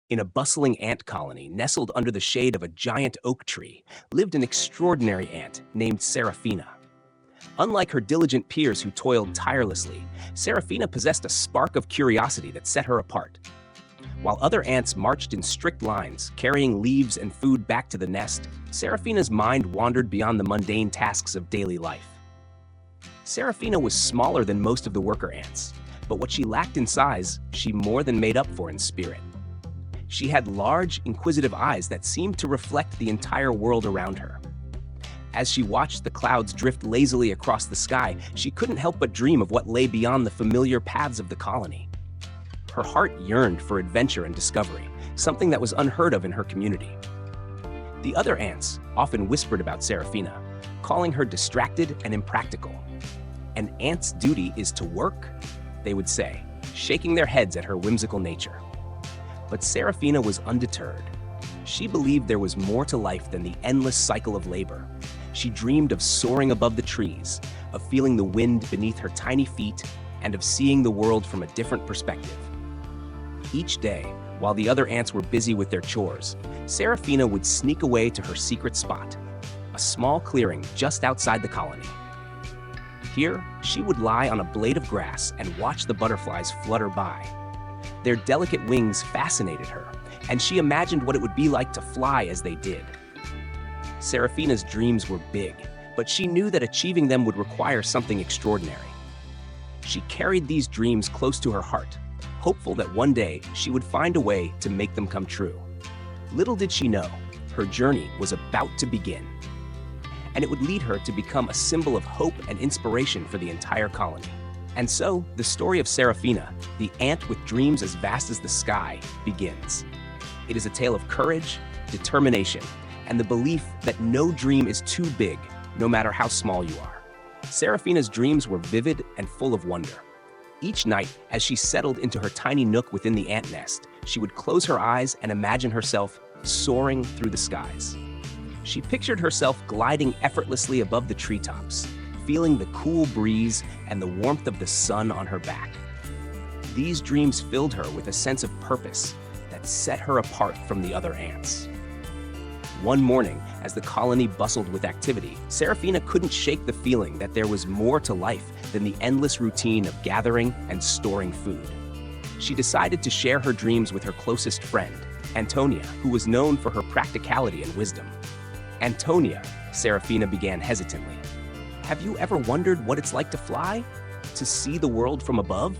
In a bustling ant colony nestled under the shade of a giant oak tree lived an extraordinary ant named Seraphina. Unlike her diligent peers who toiled tirelessly, Seraphina possessed a spark of curiosity that set her apart. While other ants marched in strict lines, carrying leaves and food back to the nest, Seraphina's mind wandered beyond the mundane tasks of daily life. Seraphina was smaller than most of the worker ants, but what she lacked in size, she more than made up for in spirit. She had large, inquisitive eyes that seemed to reflect the entire world around her. As she watched the clouds drift lazily across the sky, she couldn't help but dream of what lay beyond the familiar paths of the colony. Her heart yearned for adventure and discovery, something that was unheard of in her community. The other ants often whispered about Seraphina, calling her distracted and impractical. "An ant's duty is to work," they would say, shaking their heads at her whimsical nature. But Seraphina was undeterred. She believed there was more to life than the endless cycle of labor. She dreamed of soaring above the trees, of feeling the wind beneath her tiny feet, and of seeing the world from a different perspective. Each day, while the other ants were busy with their chores, Seraphina would sneak away to her secret spot, a small clearing just outside the colony. Here, she would lie on a blade of grass and watch the butterflies flutter by. Their delicate wings fascinated her, and she imagined what it would be like to fly as they did. Seraphina's dreams were big, but she knew that achieving them would require something extraordinary. She carried these dreams close to her heart, hopeful that one day she would find a way to make them come true. Little did she know, her journey was about to begin, and it would lead her to become a symbol of hope and inspiration for the entire colony. And so, the story of Seraphina, the ant with dreams as vast as the sky, begins. It is a tale of courage, determination, and the belief that no dream is too big, no matter how small you are. Seraphina's dreams were vivid and full of wonder. Each night, as she settled into her tiny nook within the ant nest, she would close her eyes and imagine herself soaring through the skies. She pictured herself gliding effortlessly above the treetops, feeling the cool breeze and the warmth of the sun on her back. These dreams filled her with a sense of purpose that set her apart from the other ants. One morning, as the colony bustled with activity, Seraphina couldn't shake the feeling that there was more to life than the endless routine of gathering and storing food. She decided to share her dreams with her closest friend, Antonia, who was known for her practicality and wisdom. "Antonia," Seraphina began hesitantly, "have you ever wondered what it's like to fly? To see the world from above?"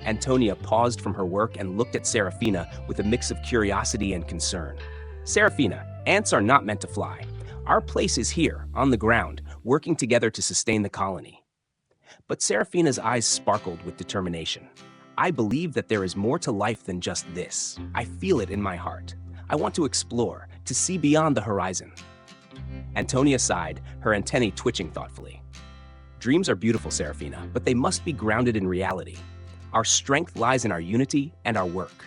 Antonia paused from her work and looked at Seraphina with a mix of curiosity and concern. "Seraphina, ants are not meant to fly. Our place is here, on the ground, working together to sustain the colony." But Seraphina's eyes sparkled with determination. "I believe that there is more to life than just this. I feel it in my heart. I want to explore, to see beyond the horizon." Antonia sighed, her antennae twitching thoughtfully. "Dreams are beautiful, Seraphina, but they must be grounded in reality. Our strength lies in our unity and our work."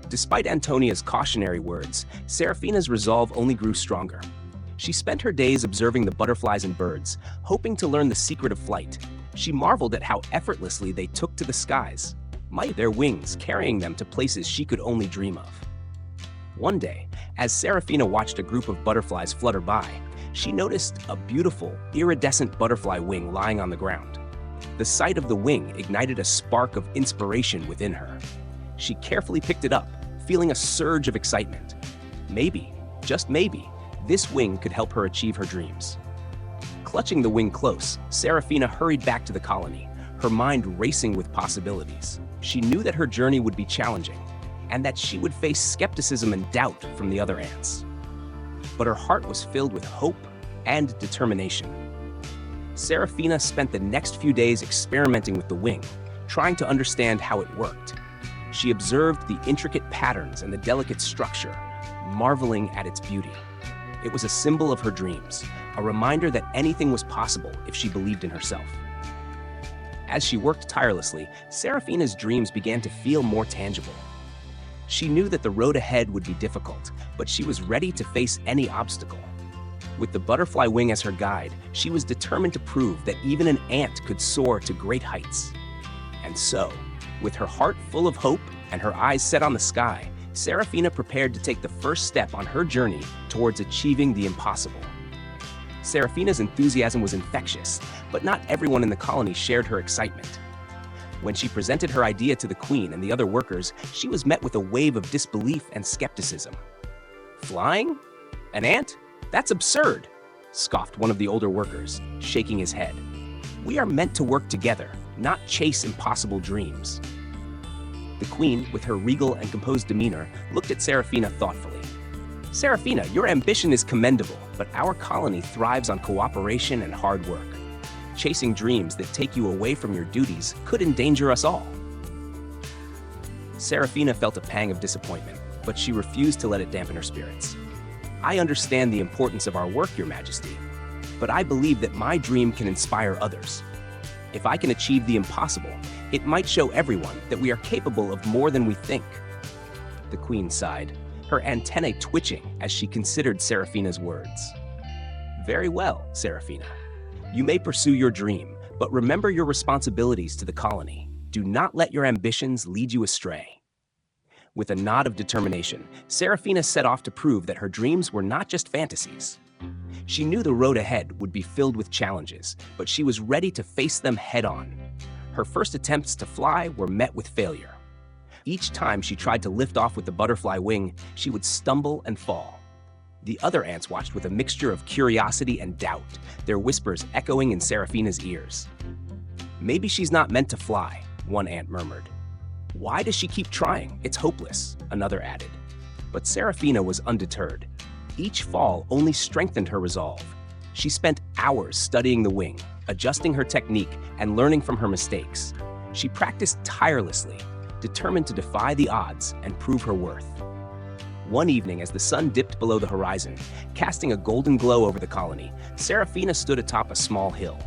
Despite Antonia's cautionary words, Seraphina's resolve only grew stronger. She spent her days observing the butterflies and birds, hoping to learn the secret of flight. She marveled at how effortlessly they took to the skies, might their wings carrying them to places she could only dream of. One day, as Seraphina watched a group of butterflies flutter by, she noticed a beautiful, iridescent butterfly wing lying on the ground. The sight of the wing ignited a spark of inspiration within her. She carefully picked it up, feeling a surge of excitement. Maybe, just maybe, this wing could help her achieve her dreams. Clutching the wing close, Seraphina hurried back to the colony, her mind racing with possibilities. She knew that her journey would be challenging, and that she would face skepticism and doubt from the other ants. But her heart was filled with hope and determination. Seraphina spent the next few days experimenting with the wing, trying to understand how it worked. She observed the intricate patterns and the delicate structure, marveling at its beauty. It was a symbol of her dreams, a reminder that anything was possible if she believed in herself. As she worked tirelessly, Seraphina's dreams began to feel more tangible. She knew that the road ahead would be difficult, but she was ready to face any obstacle. With the butterfly wing as her guide, she was determined to prove that even an ant could soar to great heights. And so, with her heart full of hope and her eyes set on the sky, Serafina prepared to take the first step on her journey towards achieving the impossible. Serafina's enthusiasm was infectious, but not everyone in the colony shared her excitement. When she presented her idea to the queen and the other workers, she was met with a wave of disbelief and skepticism. "Flying? An ant? That's absurd," scoffed one of the older workers, shaking his head. "We are meant to work together, not chase impossible dreams." The queen, with her regal and composed demeanor, looked at Serafina thoughtfully. "Serafina, your ambition is commendable, but our colony thrives on cooperation and hard work. Chasing dreams that take you away from your duties could endanger us all." Serafina felt a pang of disappointment, but she refused to let it dampen her spirits. "I understand the importance of our work, Your Majesty, but I believe that my dream can inspire others. If I can achieve the impossible, it might show everyone that we are capable of more than we think." The queen sighed, her antennae twitching as she considered Serafina's words. "Very well, Serafina. You may pursue your dream, but remember your responsibilities to the colony. Do not let your ambitions lead you astray." With a nod of determination, Serafina set off to prove that her dreams were not just fantasies. She knew the road ahead would be filled with challenges, but she was ready to face them head-on. Her first attempts to fly were met with failure. Each time she tried to lift off with the butterfly wing, she would stumble and fall. The other ants watched with a mixture of curiosity and doubt, their whispers echoing in Serafina's ears. "Maybe she's not meant to fly," one ant murmured. "Why does she keep trying? It's hopeless," another added. But Serafina was undeterred. Each fall only strengthened her resolve. She spent hours studying the wing, adjusting her technique, and learning from her mistakes. She practiced tirelessly, determined to defy the odds and prove her worth. One evening, as the sun dipped below the horizon, casting a golden glow over the colony, Serafina stood atop a small hill.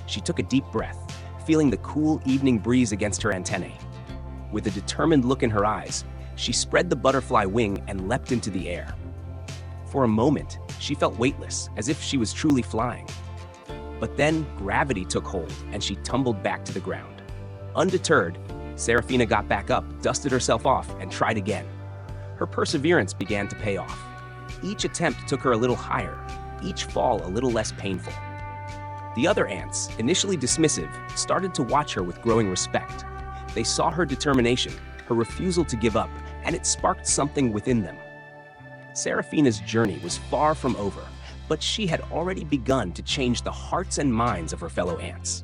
She took a deep breath, feeling the cool evening breeze against her antennae. With a determined look in her eyes, she spread the butterfly wing and leapt into the air. For a moment, she felt weightless, as if she was truly flying. But then gravity took hold, and she tumbled back to the ground. Undeterred, Serafina got back up, dusted herself off, and tried again. Her perseverance began to pay off. Each attempt took her a little higher, each fall a little less painful. The other ants, initially dismissive, started to watch her with growing respect. They saw her determination, her refusal to give up, and it sparked something within them. Serafina's journey was far from over, but she had already begun to change the hearts and minds of her fellow ants.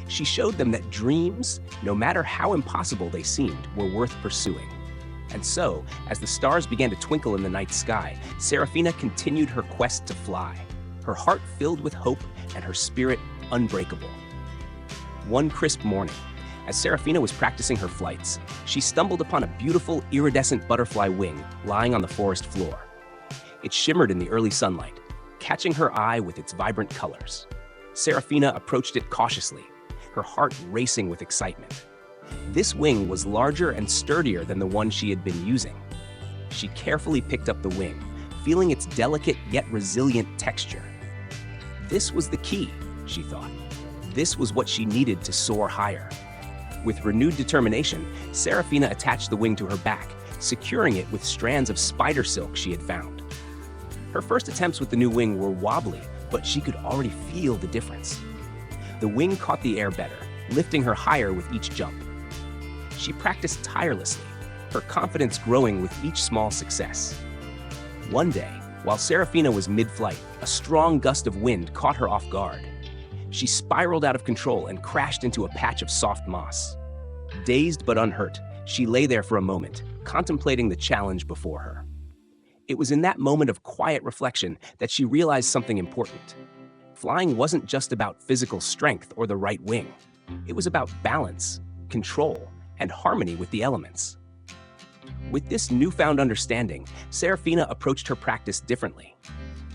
She showed them that dreams, no matter how impossible they seemed, were worth pursuing. And so, as the stars began to twinkle in the night sky, Serafina continued her quest to fly, her heart filled with hope and her spirit unbreakable. One crisp morning, as Serafina was practicing her flights, she stumbled upon a beautiful iridescent butterfly wing lying on the forest floor. It shimmered in the early sunlight, catching her eye with its vibrant colors. Serafina approached it cautiously, her heart racing with excitement. This wing was larger and sturdier than the one she had been using. She carefully picked up the wing, feeling its delicate yet resilient texture. This was the key, she thought. This was what she needed to soar higher. With renewed determination, Serafina attached the wing to her back, securing it with strands of spider silk she had found. Her first attempts with the new wing were wobbly, but she could already feel the difference. The wing caught the air better, lifting her higher with each jump. She practiced tirelessly, her confidence growing with each small success. One day, while Serafina was mid-flight, a strong gust of wind caught her off guard. She spiraled out of control and crashed into a patch of soft moss. Dazed but unhurt, she lay there for a moment, contemplating the challenge before her. It was in that moment of quiet reflection that she realized something important. Flying wasn't just about physical strength or the right wing. It was about balance, control, and harmony with the elements. With this newfound understanding, Serafina approached her practice differently.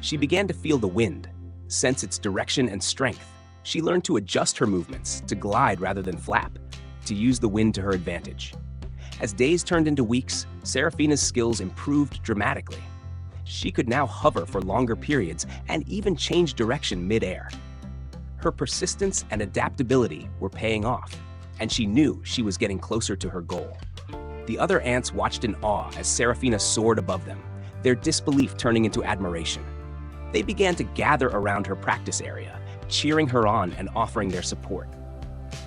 She began to feel the wind, sense its direction and strength. She learned to adjust her movements, to glide rather than flap, to use the wind to her advantage. As days turned into weeks, Serafina's skills improved dramatically. She could now hover for longer periods and even change direction mid-air. Her persistence and adaptability were paying off, and she knew she was getting closer to her goal. The other ants watched in awe as Seraphina soared above them, their disbelief turning into admiration. They began to gather around her practice area, cheering her on and offering their support.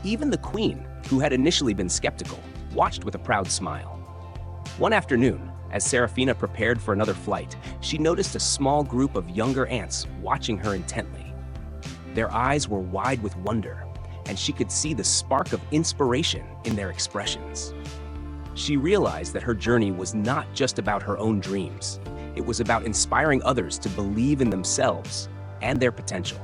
Even the queen, who had initially been skeptical, watched with a proud smile. One afternoon, as Seraphina prepared for another flight, she noticed a small group of younger ants watching her intently. Their eyes were wide with wonder, and she could see the spark of inspiration in their expressions. She realized that her journey was not just about her own dreams. It was about inspiring others to believe in themselves and their potential.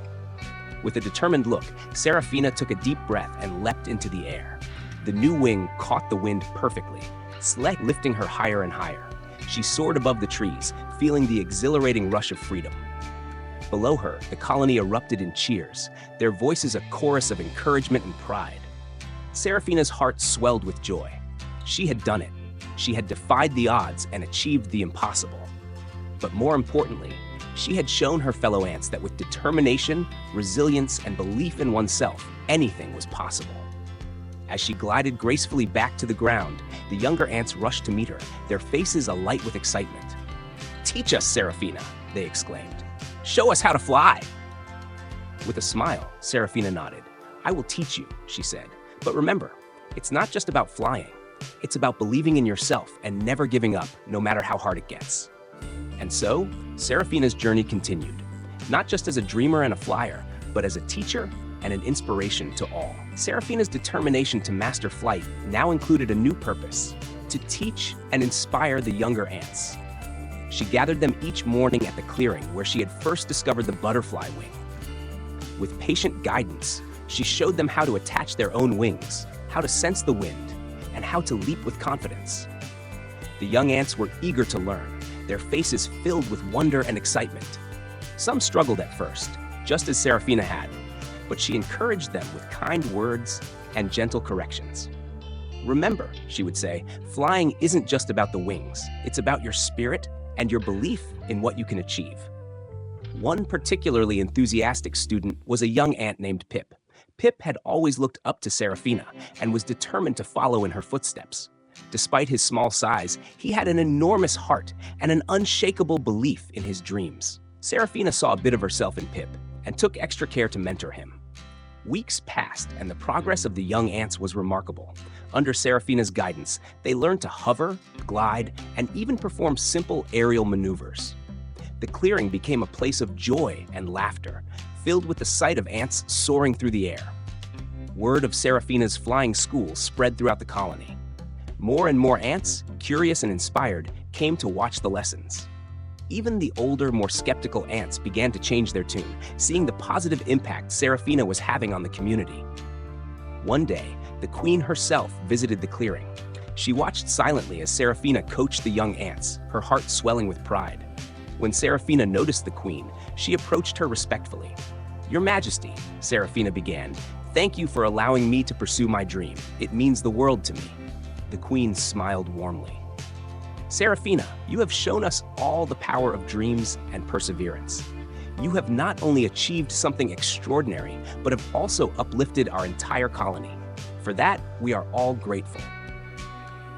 With a determined look, Seraphina took a deep breath and leapt into the air. The new wing caught the wind perfectly, lifting her higher and higher. She soared above the trees, feeling the exhilarating rush of freedom. Below her, the colony erupted in cheers, their voices a chorus of encouragement and pride. Seraphina's heart swelled with joy. She had done it. She had defied the odds and achieved the impossible. But more importantly, she had shown her fellow ants that with determination, resilience, and belief in oneself, anything was possible. As she glided gracefully back to the ground, the younger ants rushed to meet her, their faces alight with excitement. "Teach us, Seraphina," they exclaimed. "Show us how to fly." With a smile, Seraphina nodded. "I will teach you," she said. "But remember, it's not just about flying. It's about believing in yourself and never giving up, no matter how hard it gets." And so, Seraphina's journey continued, not just as a dreamer and a flyer, but as a teacher and an inspiration to all. Seraphina's determination to master flight now included a new purpose: to teach and inspire the younger ants. She gathered them each morning at the clearing where she had first discovered the butterfly wing. With patient guidance, she showed them how to attach their own wings, how to sense the wind, and how to leap with confidence. The young ants were eager to learn, their faces filled with wonder and excitement. Some struggled at first, just as Seraphina had, but she encouraged them with kind words and gentle corrections. "Remember," she would say, "flying isn't just about the wings. It's about your spirit and your belief in what you can achieve." One particularly enthusiastic student was a young ant named Pip. Pip had always looked up to Seraphina and was determined to follow in her footsteps. Despite his small size, he had an enormous heart and an unshakable belief in his dreams. Seraphina saw a bit of herself in Pip and took extra care to mentor him. Weeks passed, and the progress of the young ants was remarkable. Under Seraphina's guidance, they learned to hover, glide, and even perform simple aerial maneuvers. The clearing became a place of joy and laughter, filled with the sight of ants soaring through the air. Word of Seraphina's flying school spread throughout the colony. More and more ants, curious and inspired, came to watch the lessons. Even the older, more skeptical ants began to change their tune, seeing the positive impact Seraphina was having on the community. One day, the queen herself visited the clearing. She watched silently as Seraphina coached the young ants, her heart swelling with pride. When Seraphina noticed the queen, she approached her respectfully. "Your Majesty," Seraphina began, "thank you for allowing me to pursue my dream. It means the world to me." The queen smiled warmly. "Seraphina, you have shown us all the power of dreams and perseverance. You have not only achieved something extraordinary, but have also uplifted our entire colony. For that, we are all grateful."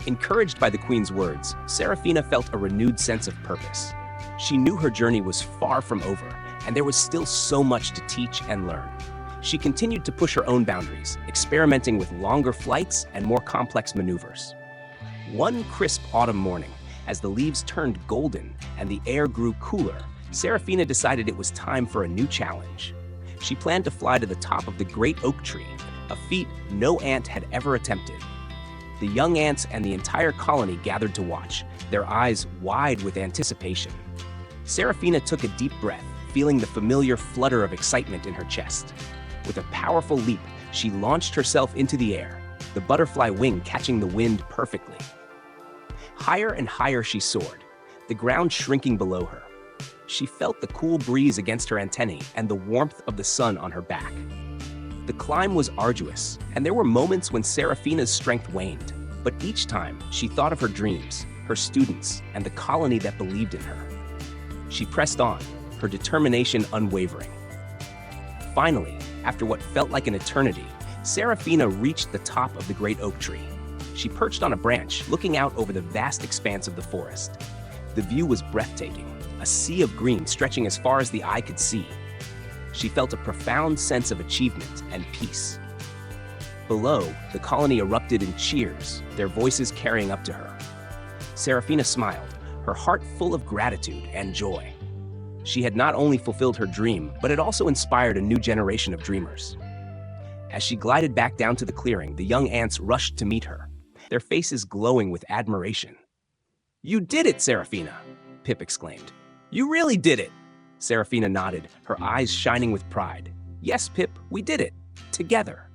Encouraged by the queen's words, Seraphina felt a renewed sense of purpose. She knew her journey was far from over, and there was still so much to teach and learn. She continued to push her own boundaries, experimenting with longer flights and more complex maneuvers. One crisp autumn morning, as the leaves turned golden and the air grew cooler, Seraphina decided it was time for a new challenge. She planned to fly to the top of the great oak tree, a feat no ant had ever attempted. The young ants and the entire colony gathered to watch, their eyes wide with anticipation. Seraphina took a deep breath, feeling the familiar flutter of excitement in her chest. With a powerful leap, she launched herself into the air, the butterfly wing catching the wind perfectly. Higher and higher she soared, the ground shrinking below her. She felt the cool breeze against her antennae and the warmth of the sun on her back. The climb was arduous, and there were moments when Seraphina's strength waned. But each time, she thought of her dreams, her students, and the colony that believed in her. She pressed on, her determination unwavering. Finally, after what felt like an eternity, Seraphina reached the top of the great oak tree. She perched on a branch, looking out over the vast expanse of the forest. The view was breathtaking, a sea of green stretching as far as the eye could see. She felt a profound sense of achievement and peace. Below, the colony erupted in cheers, their voices carrying up to her. Serafina smiled, her heart full of gratitude and joy. She had not only fulfilled her dream, but had also inspired a new generation of dreamers. As she glided back down to the clearing, the young ants rushed to meet her, their faces glowing with admiration. "You did it, Serafina!" Pip exclaimed. "You really did it!" Serafina nodded, her eyes shining with pride. "Yes, Pip, we did it. Together."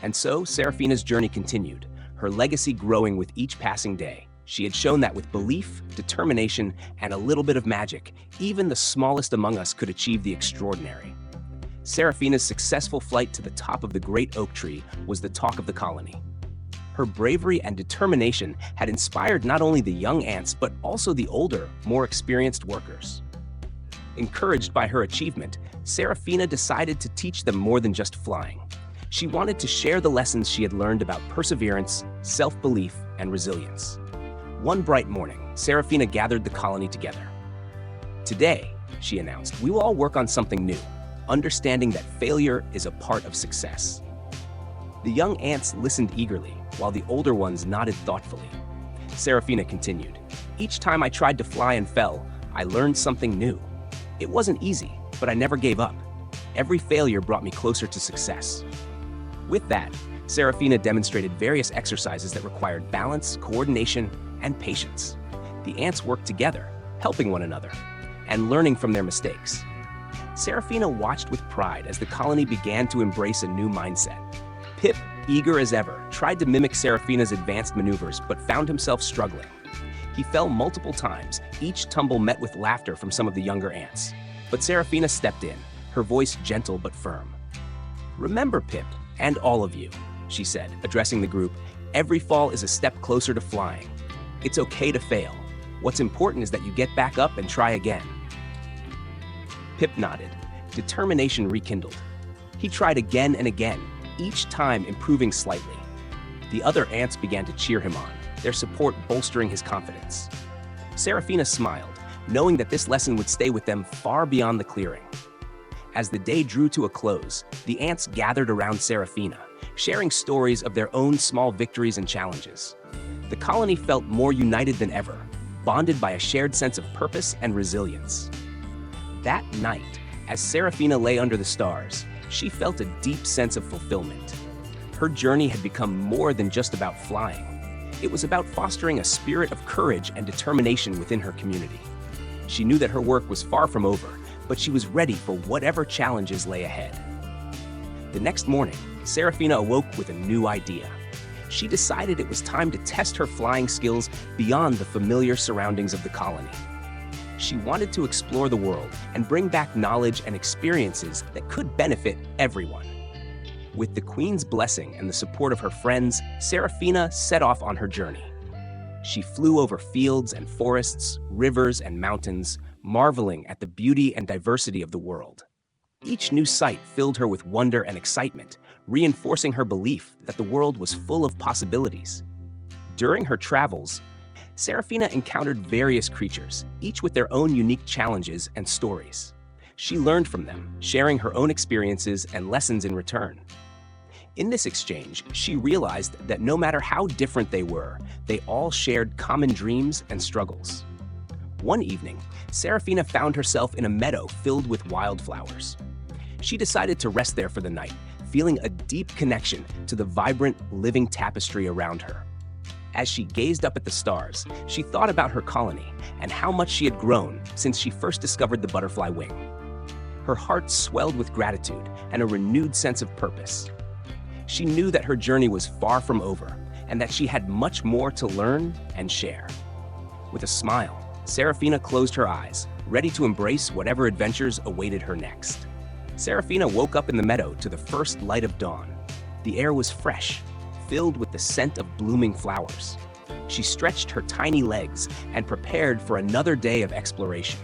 And so, Serafina's journey continued, her legacy growing with each passing day. She had shown that with belief, determination, and a little bit of magic, even the smallest among us could achieve the extraordinary. Serafina's successful flight to the top of the great oak tree was the talk of the colony. Her bravery and determination had inspired not only the young ants, but also the older, more experienced workers. Encouraged by her achievement, Serafina decided to teach them more than just flying. She wanted to share the lessons she had learned about perseverance, self-belief, and resilience. One bright morning, Serafina gathered the colony together. "Today," she announced, "we will all work on something new, understanding that failure is a part of success." The young ants listened eagerly, while the older ones nodded thoughtfully. Serafina continued, "Each time I tried to fly and fell, I learned something new. It wasn't easy, but I never gave up. Every failure brought me closer to success." With that, Serafina demonstrated various exercises that required balance, coordination, and patience. The ants worked together, helping one another, and learning from their mistakes. Serafina watched with pride as the colony began to embrace a new mindset. Pip, eager as ever, tried to mimic Serafina's advanced maneuvers but found himself struggling. He fell multiple times, each tumble met with laughter from some of the younger ants. But Serafina stepped in, her voice gentle but firm. "Remember, Pip, and all of you," she said, addressing the group, "every fall is a step closer to flying. It's okay to fail. What's important is that you get back up and try again." Pip nodded, determination rekindled. He tried again and again, each time improving slightly. The other ants began to cheer him on, their support bolstering his confidence. Serafina smiled, knowing that this lesson would stay with them far beyond the clearing. As the day drew to a close, the ants gathered around Serafina, sharing stories of their own small victories and challenges. The colony felt more united than ever, bonded by a shared sense of purpose and resilience. That night, as Serafina lay under the stars, she felt a deep sense of fulfillment. Her journey had become more than just about flying. It was about fostering a spirit of courage and determination within her community. She knew that her work was far from over, but she was ready for whatever challenges lay ahead. The next morning, Serafina awoke with a new idea. She decided it was time to test her flying skills beyond the familiar surroundings of the colony. She wanted to explore the world and bring back knowledge and experiences that could benefit everyone. With the Queen's blessing and the support of her friends, Serafina set off on her journey. She flew over fields and forests, rivers and mountains, marveling at the beauty and diversity of the world. Each new sight filled her with wonder and excitement, reinforcing her belief that the world was full of possibilities. During her travels, Serafina encountered various creatures, each with their own unique challenges and stories. She learned from them, sharing her own experiences and lessons in return. In this exchange, she realized that no matter how different they were, they all shared common dreams and struggles. One evening, Serafina found herself in a meadow filled with wildflowers. She decided to rest there for the night, feeling a deep connection to the vibrant, living tapestry around her. As she gazed up at the stars, she thought about her colony and how much she had grown since she first discovered the butterfly wing. Her heart swelled with gratitude and a renewed sense of purpose. She knew that her journey was far from over and that she had much more to learn and share. With a smile, Serafina closed her eyes, ready to embrace whatever adventures awaited her next. Serafina woke up in the meadow to the first light of dawn. The air was fresh, filled with the scent of blooming flowers. She stretched her tiny legs and prepared for another day of exploration.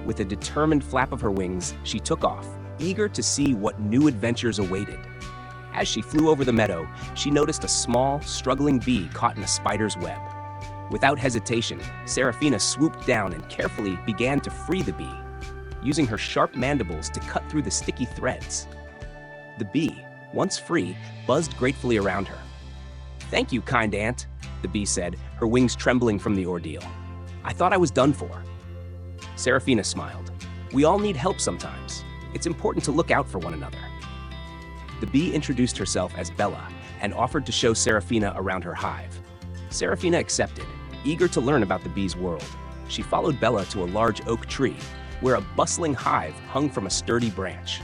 With a determined flap of her wings, she took off, eager to see what new adventures awaited. As she flew over the meadow, she noticed a small, struggling bee caught in a spider's web. Without hesitation, Serafina swooped down and carefully began to free the bee, using her sharp mandibles to cut through the sticky threads. The bee, once free, buzzed gratefully around her. "Thank you, kind ant," the bee said, her wings trembling from the ordeal. "I thought I was done for." Serafina smiled. "We all need help sometimes. It's important to look out for one another." The bee introduced herself as Bella and offered to show Serafina around her hive. Serafina accepted, eager to learn about the bee's world. She followed Bella to a large oak tree, where a bustling hive hung from a sturdy branch.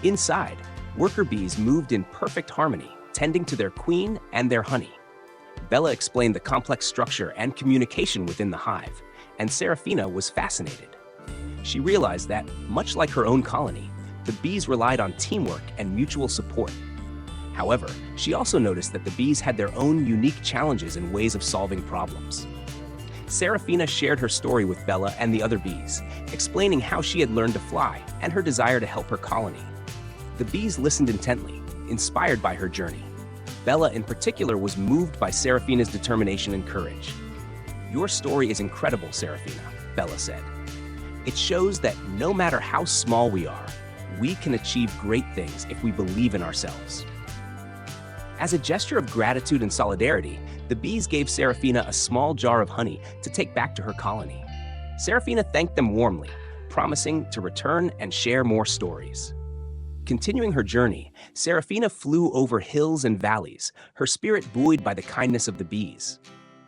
Inside, worker bees moved in perfect harmony, tending to their queen and their honey. Bella explained the complex structure and communication within the hive, and Serafina was fascinated. She realized that, much like her own colony, the bees relied on teamwork and mutual support. However, she also noticed that the bees had their own unique challenges and ways of solving problems. Serafina shared her story with Bella and the other bees, explaining how she had learned to fly and her desire to help her colony. The bees listened intently, inspired by her journey. Bella in particular was moved by Serafina's determination and courage. "Your story is incredible, Serafina," Bella said. "It shows that no matter how small we are, we can achieve great things if we believe in ourselves." As a gesture of gratitude and solidarity, the bees gave Serafina a small jar of honey to take back to her colony. Serafina thanked them warmly, promising to return and share more stories. Continuing her journey, Serafina flew over hills and valleys, her spirit buoyed by the kindness of the bees.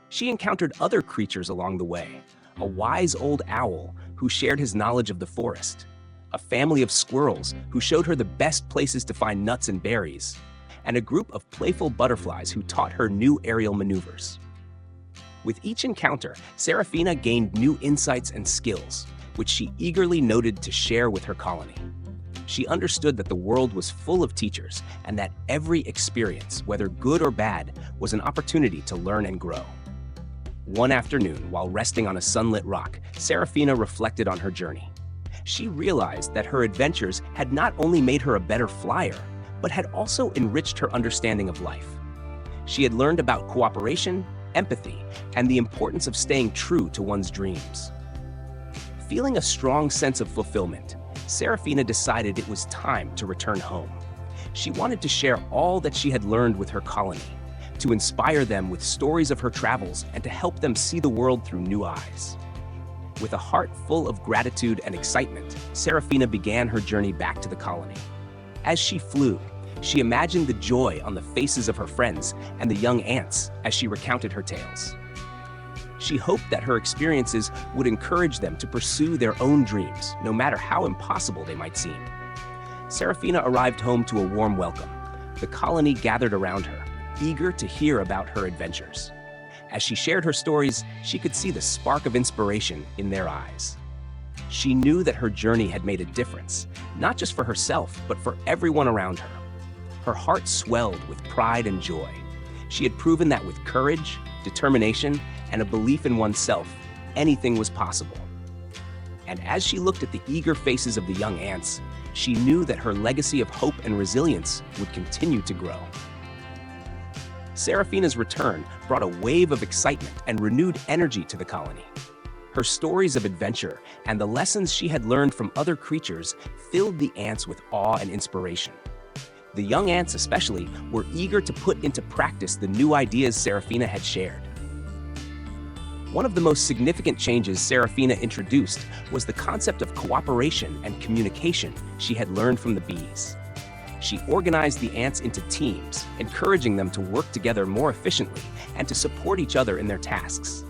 She encountered other creatures along the way, a wise old owl who shared his knowledge of the forest, a family of squirrels who showed her the best places to find nuts and berries, and a group of playful butterflies who taught her new aerial maneuvers. With each encounter, Serafina gained new insights and skills, which she eagerly noted to share with her colony. She understood that the world was full of teachers and that every experience, whether good or bad, was an opportunity to learn and grow. One afternoon, while resting on a sunlit rock, Serafina reflected on her journey. She realized that her adventures had not only made her a better flyer, but had also enriched her understanding of life. She had learned about cooperation, empathy, and the importance of staying true to one's dreams. Feeling a strong sense of fulfillment, Serafina decided it was time to return home. She wanted to share all that she had learned with her colony, to inspire them with stories of her travels and to help them see the world through new eyes. With a heart full of gratitude and excitement, Serafina began her journey back to the colony. As she flew, she imagined the joy on the faces of her friends and the young ants as she recounted her tales. She hoped that her experiences would encourage them to pursue their own dreams, no matter how impossible they might seem. Serafina arrived home to a warm welcome. The colony gathered around her, eager to hear about her adventures. As she shared her stories, she could see the spark of inspiration in their eyes. She knew that her journey had made a difference, not just for herself, but for everyone around her. Her heart swelled with pride and joy. She had proven that with courage, determination, and a belief in oneself, anything was possible. And as she looked at the eager faces of the young ants, she knew that her legacy of hope and resilience would continue to grow. Serafina's return brought a wave of excitement and renewed energy to the colony. Her stories of adventure and the lessons she had learned from other creatures filled the ants with awe and inspiration. The young ants especially were eager to put into practice the new ideas Serafina had shared. One of the most significant changes Serafina introduced was the concept of cooperation and communication she had learned from the bees. She organized the ants into teams, encouraging them to work together more efficiently and to support each other in their tasks.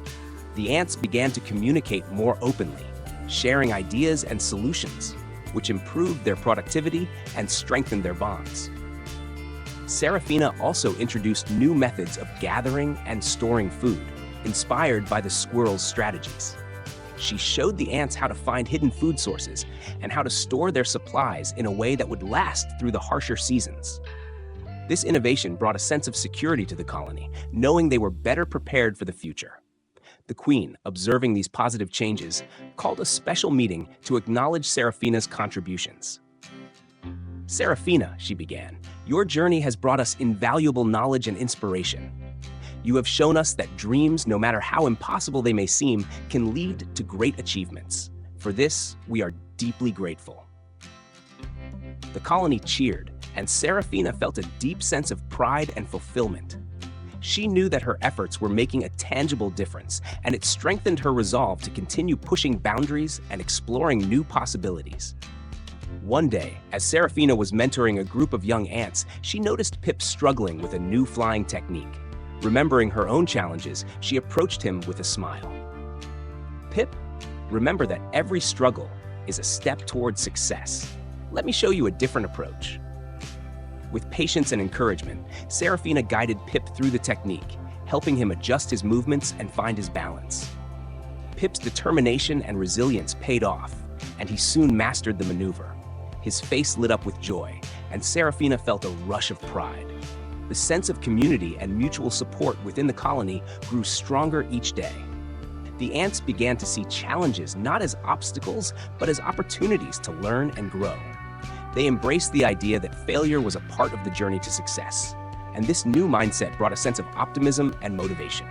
The ants began to communicate more openly, sharing ideas and solutions, which improved their productivity and strengthened their bonds. Serafina also introduced new methods of gathering and storing food, inspired by the squirrels' strategies. She showed the ants how to find hidden food sources and how to store their supplies in a way that would last through the harsher seasons. This innovation brought a sense of security to the colony, knowing they were better prepared for the future. The queen, observing these positive changes, called a special meeting to acknowledge Serafina's contributions. "Serafina," she began, Your journey has brought us invaluable knowledge and inspiration. You have shown us that dreams, no matter how impossible they may seem, can lead to great achievements. For this, we are deeply grateful. The colony cheered, and Serafina felt a deep sense of pride and fulfillment. She knew that her efforts were making a tangible difference, and it strengthened her resolve to continue pushing boundaries and exploring new possibilities. One day, as Serafina was mentoring a group of young ants, she noticed Pip struggling with a new flying technique. Remembering her own challenges, she approached him with a smile. "Pip, remember that every struggle is a step towards success. Let me show you a different approach." With patience and encouragement, Serafina guided Pip through the technique, helping him adjust his movements and find his balance. Pip's determination and resilience paid off, and he soon mastered the maneuver. His face lit up with joy, and Serafina felt a rush of pride. The sense of community and mutual support within the colony grew stronger each day. The ants began to see challenges not as obstacles, but as opportunities to learn and grow. They embraced the idea that failure was a part of the journey to success, and this new mindset brought a sense of optimism and motivation.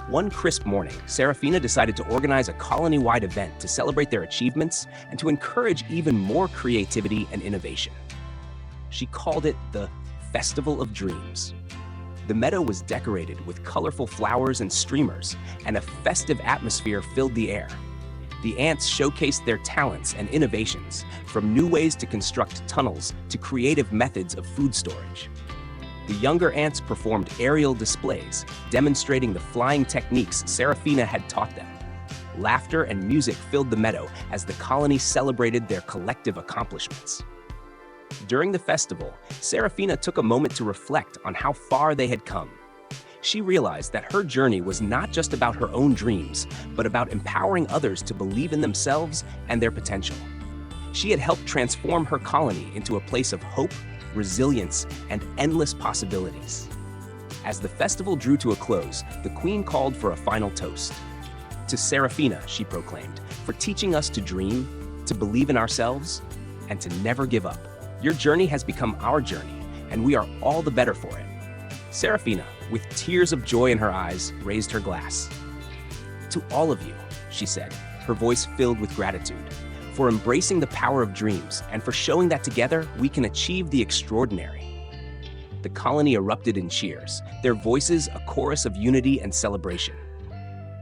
One crisp morning, Serafina decided to organize a colony-wide event to celebrate their achievements and to encourage even more creativity and innovation. She called it the Festival of Dreams. The meadow was decorated with colorful flowers and streamers, and a festive atmosphere filled the air. The ants showcased their talents and innovations, from new ways to construct tunnels to creative methods of food storage. The younger ants performed aerial displays, demonstrating the flying techniques Serafina had taught them. Laughter and music filled the meadow as the colony celebrated their collective accomplishments. During the festival, Serafina took a moment to reflect on how far they had come. She realized that her journey was not just about her own dreams, but about empowering others to believe in themselves and their potential. She had helped transform her colony into a place of hope, resilience, and endless possibilities. As the festival drew to a close, the queen called for a final toast. "To Serafina," she proclaimed, "for teaching us to dream, to believe in ourselves, and to never give up. Your journey has become our journey, and we are all the better for it." Serafina, with tears of joy in her eyes, raised her glass. "To all of you," she said, her voice filled with gratitude, "for embracing the power of dreams and for showing that together we can achieve the extraordinary." The colony erupted in cheers, their voices a chorus of unity and celebration.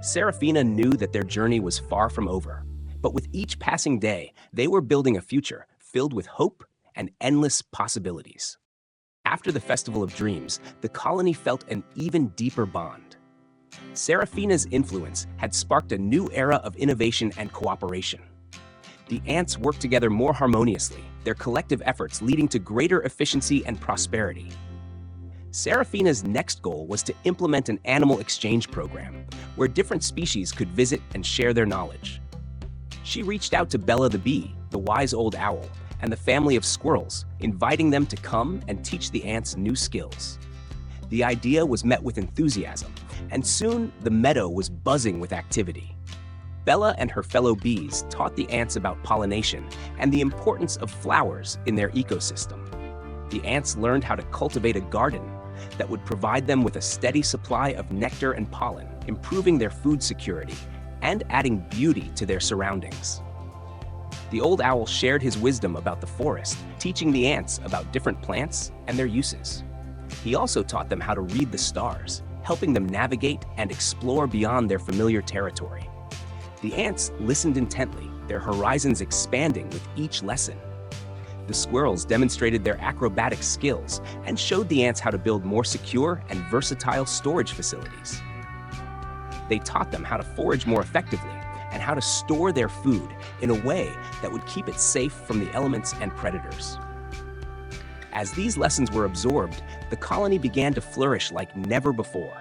Serafina knew that their journey was far from over, but with each passing day, they were building a future filled with hope and endless possibilities. After the Festival of Dreams, the colony felt an even deeper bond. Serafina's influence had sparked a new era of innovation and cooperation. The ants worked together more harmoniously, their collective efforts leading to greater efficiency and prosperity. Serafina's next goal was to implement an animal exchange program, where different species could visit and share their knowledge. She reached out to Bella the bee, the wise old owl, and the family of squirrels, inviting them to come and teach the ants new skills. The idea was met with enthusiasm, and soon the meadow was buzzing with activity. Bella and her fellow bees taught the ants about pollination and the importance of flowers in their ecosystem. The ants learned how to cultivate a garden that would provide them with a steady supply of nectar and pollen, improving their food security and adding beauty to their surroundings. The old owl shared his wisdom about the forest, teaching the ants about different plants and their uses. He also taught them how to read the stars, helping them navigate and explore beyond their familiar territory. The ants listened intently, their horizons expanding with each lesson. The squirrels demonstrated their acrobatic skills and showed the ants how to build more secure and versatile storage facilities. They taught them how to forage more effectively and how to store their food in a way that would keep it safe from the elements and predators. As these lessons were absorbed, the colony began to flourish like never before.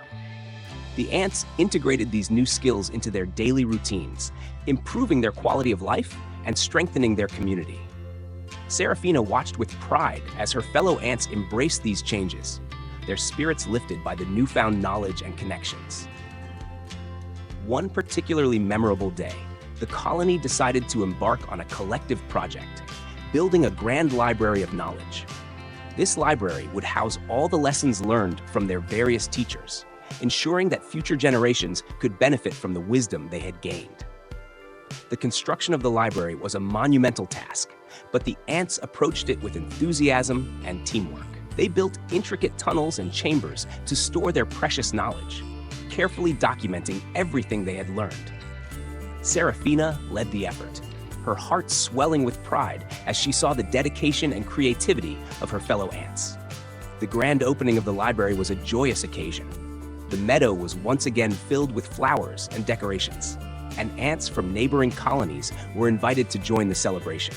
The ants integrated these new skills into their daily routines, improving their quality of life and strengthening their community. Serafina watched with pride as her fellow ants embraced these changes, their spirits lifted by the newfound knowledge and connections. One particularly memorable day, the colony decided to embark on a collective project, building a grand library of knowledge. This library would house all the lessons learned from their various teachers, ensuring that future generations could benefit from the wisdom they had gained. The construction of the library was a monumental task, but the ants approached it with enthusiasm and teamwork. They built intricate tunnels and chambers to store their precious knowledge, carefully documenting everything they had learned. Serafina led the effort, her heart swelling with pride as she saw the dedication and creativity of her fellow ants. The grand opening of the library was a joyous occasion. The meadow was once again filled with flowers and decorations, and ants from neighboring colonies were invited to join the celebration.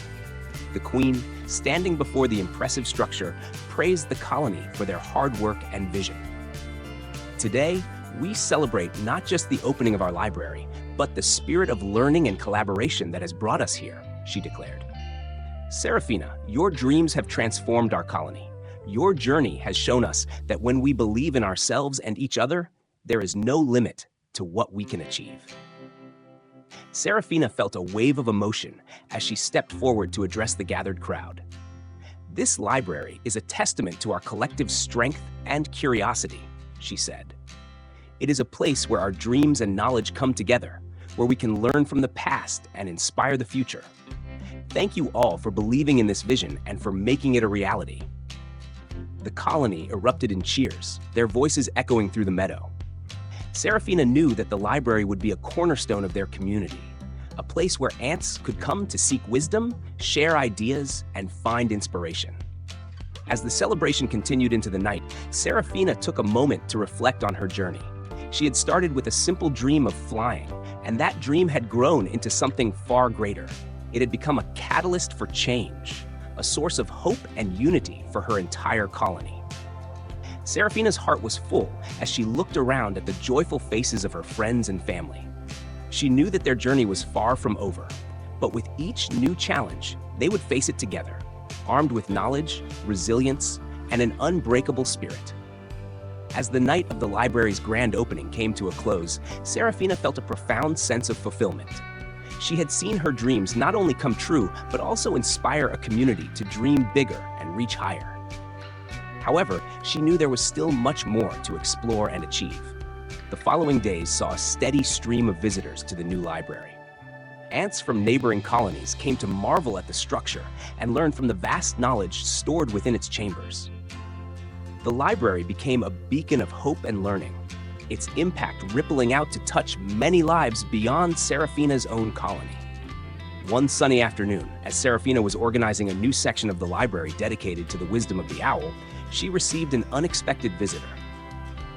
The queen, standing before the impressive structure, praised the colony for their hard work and vision. Today, we celebrate not just the opening of our library, but the spirit of learning and collaboration that has brought us here, she declared. Serafina, your dreams have transformed our colony. Your journey has shown us that when we believe in ourselves and each other, there is no limit to what we can achieve. Serafina felt a wave of emotion as she stepped forward to address the gathered crowd. This library is a testament to our collective strength and curiosity, she said. It is a place where our dreams and knowledge come together, where we can learn from the past and inspire the future. Thank you all for believing in this vision and for making it a reality. The colony erupted in cheers, their voices echoing through the meadow. Serafina knew that the library would be a cornerstone of their community, a place where ants could come to seek wisdom, share ideas, and find inspiration. As the celebration continued into the night, Serafina took a moment to reflect on her journey. She had started with a simple dream of flying, and that dream had grown into something far greater. It had become a catalyst for change, a source of hope and unity for her entire colony. Serafina's heart was full as she looked around at the joyful faces of her friends and family. She knew that their journey was far from over, but with each new challenge, they would face it together, armed with knowledge, resilience, and an unbreakable spirit. As the night of the library's grand opening came to a close, Serafina felt a profound sense of fulfillment. She had seen her dreams not only come true, but also inspire a community to dream bigger and reach higher. However, she knew there was still much more to explore and achieve. The following days saw a steady stream of visitors to the new library. Ants from neighboring colonies came to marvel at the structure and learn from the vast knowledge stored within its chambers. The library became a beacon of hope and learning, its impact rippling out to touch many lives beyond Serafina's own colony. One sunny afternoon, as Serafina was organizing a new section of the library dedicated to the wisdom of the owl, she received an unexpected visitor.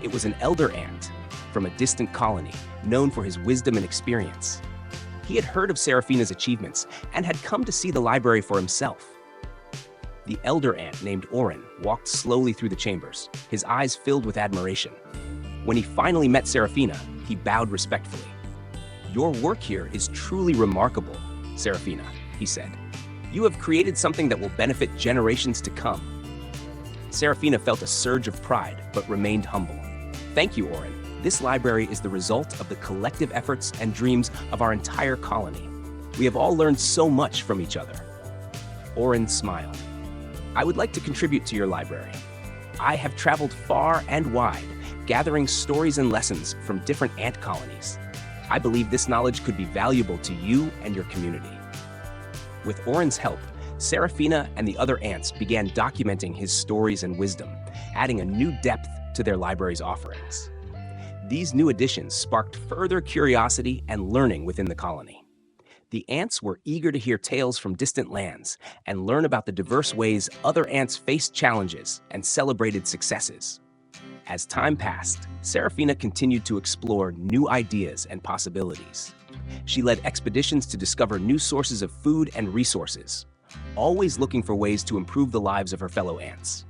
It was an elder ant from a distant colony, known for his wisdom and experience. He had heard of Serafina's achievements and had come to see the library for himself. The elder ant named Oren walked slowly through the chambers, his eyes filled with admiration. When he finally met Serafina, he bowed respectfully. "Your work here is truly remarkable, Serafina," he said. "You have created something that will benefit generations to come." Serafina felt a surge of pride, but remained humble. "Thank you, Oren. This library is the result of the collective efforts and dreams of our entire colony. We have all learned so much from each other." Oren smiled. "I would like to contribute to your library. I have traveled far and wide, gathering stories and lessons from different ant colonies. I believe this knowledge could be valuable to you and your community." With Oren's help, Serafina and the other ants began documenting his stories and wisdom, adding a new depth to their library's offerings. These new additions sparked further curiosity and learning within the colony. The ants were eager to hear tales from distant lands and learn about the diverse ways other ants faced challenges and celebrated successes. As time passed, Serafina continued to explore new ideas and possibilities. She led expeditions to discover new sources of food and resources, always looking for ways to improve the lives of her fellow ants.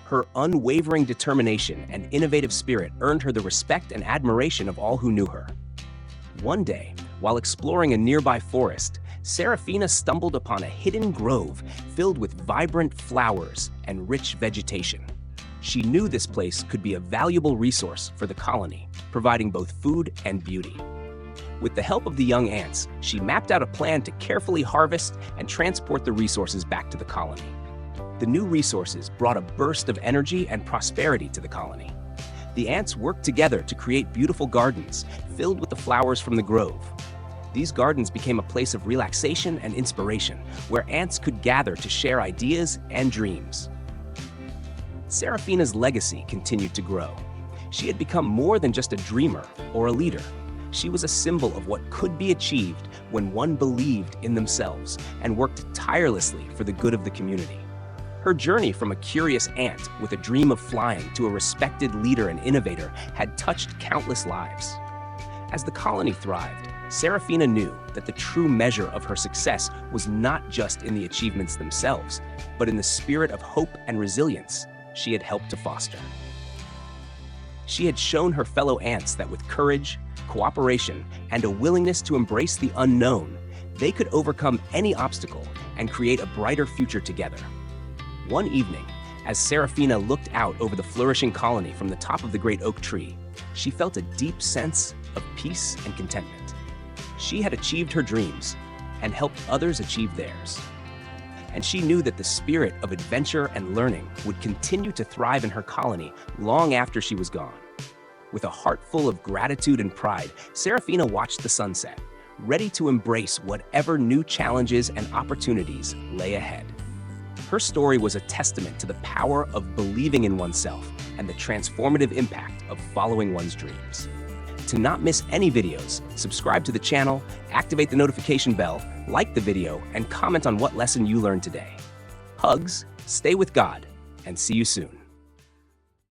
Her unwavering determination and innovative spirit earned her the respect and admiration of all who knew her. One day, while exploring a nearby forest, Serafina stumbled upon a hidden grove filled with vibrant flowers and rich vegetation. She knew this place could be a valuable resource for the colony, providing both food and beauty. With the help of the young ants, she mapped out a plan to carefully harvest and transport the resources back to the colony. The new resources brought a burst of energy and prosperity to the colony. The ants worked together to create beautiful gardens filled with the flowers from the grove. These gardens became a place of relaxation and inspiration, where ants could gather to share ideas and dreams. Serafina's legacy continued to grow. She had become more than just a dreamer or a leader. She was a symbol of what could be achieved when one believed in themselves and worked tirelessly for the good of the community. Her journey from a curious ant with a dream of flying to a respected leader and innovator had touched countless lives. As the colony thrived, Serafina knew that the true measure of her success was not just in the achievements themselves, but in the spirit of hope and resilience she had helped to foster. She had shown her fellow ants that with courage, cooperation, and a willingness to embrace the unknown, they could overcome any obstacle and create a brighter future together. One evening, as Serafina looked out over the flourishing colony from the top of the great oak tree, she felt a deep sense of peace and contentment. She had achieved her dreams and helped others achieve theirs. And she knew that the spirit of adventure and learning would continue to thrive in her colony long after she was gone. With a heart full of gratitude and pride, Serafina watched the sunset, ready to embrace whatever new challenges and opportunities lay ahead. Her story was a testament to the power of believing in oneself and the transformative impact of following one's dreams. To not miss any videos, subscribe to the channel, activate the notification bell, like the video, and comment on what lesson you learned today. Hugs, stay with God, and see you soon.